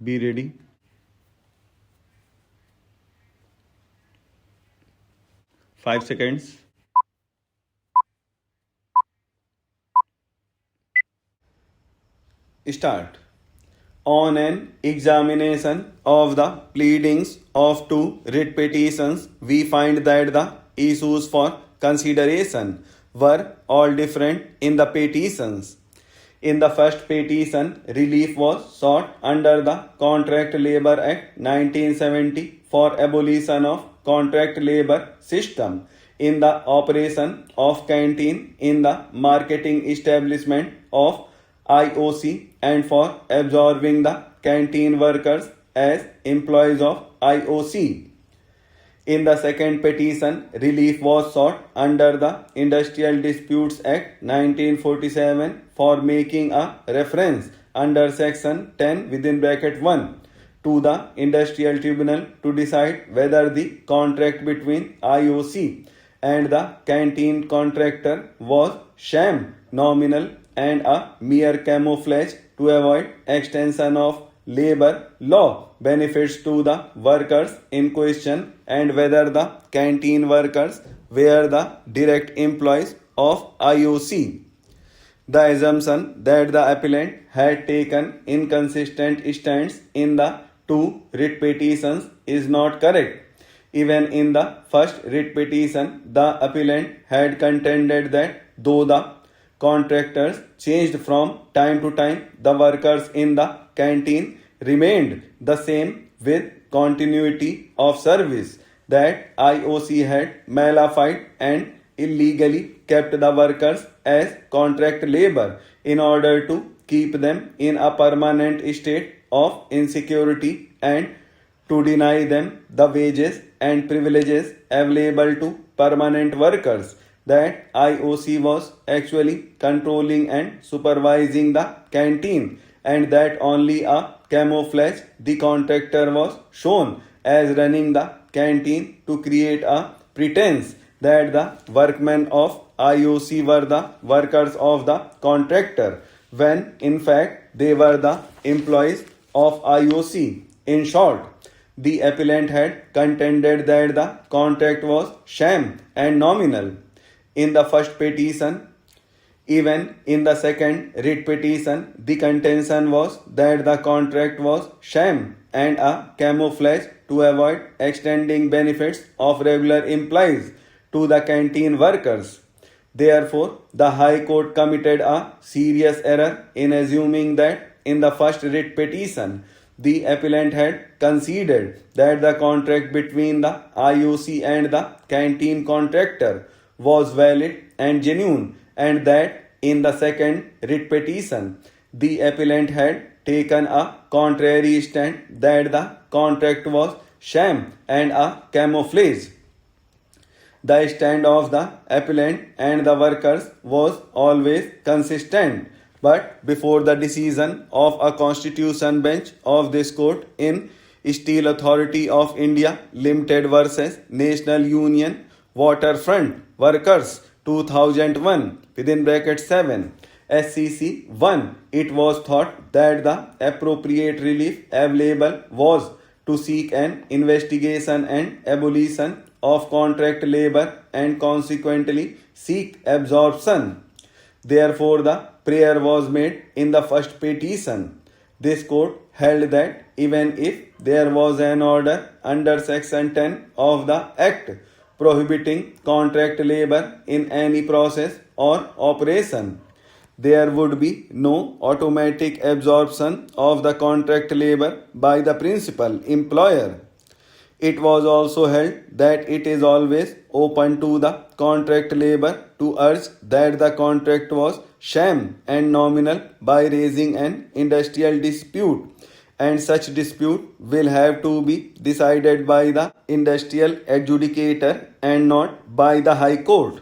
Be ready. Five seconds. Start. On an examination of the pleadings of two writ petitions, we find that the issues for consideration were all different in the petitions. In the first petition, relief was sought under the Contract Labour Act 1970 for abolition of contract labour system in the operation of canteen in the marketing establishment of IOC and for absorbing the canteen workers as employees of IOC. In the second petition, relief was sought under the Industrial Disputes Act 1947 for making a reference under section 10 within bracket 1 to the Industrial Tribunal to decide whether the contract between IOC and the canteen contractor was sham, nominal, and a mere camouflage to avoid extension of labor law benefits to the workers in question and whether the canteen workers were the direct employees of IOC. The assumption that the appellant had taken inconsistent stands in the two writ petitions is not correct. Even in the first writ petition, the appellant had contended that though the contractors changed from time to time, the workers in the canteen remained the same with continuity of service, that IOC had malafide and illegally kept the workers as contract labor in order to keep them in a permanent state of insecurity and to deny them the wages and privileges available to permanent workers, that IOC was actually controlling and supervising the canteen and that only a camouflage the contractor was shown as running the canteen to create a pretense that the workmen of IOC were the workers of the contractor when in fact they were the employees of IOC. In short, the appellant had contended that the contract was sham and nominal. In the first petition, even in the second writ petition, the contention was that the contract was sham and a camouflage to avoid extending benefits of regular employees to the canteen workers. Therefore, the High Court committed a serious error in assuming that in the first writ petition, the appellant had conceded that the contract between the IOC and the canteen contractor was valid and genuine, and that in the second writ petition, the appellant had taken a contrary stand that the contract was sham and a camouflage. The stand of the appellant and the workers was always consistent, but before the decision of a constitution bench of this court in Steel Authority of India Limited versus National Union Waterfront Workers 2001 within bracket 7 SCC 1, it was thought that the appropriate relief available was to seek an investigation and abolition of contract labor and consequently seek absorption. Therefore, the prayer was made in the first petition. This court held that even if there was an order under section 10 of the Act prohibiting contract labor in any process or operation, there would be no automatic absorption of the contract labor by the principal employer. It was also held that it is always open to the contract labor to urge that the contract was sham and nominal by raising an industrial dispute, and such dispute will have to be decided by the industrial adjudicator and not by the High Court.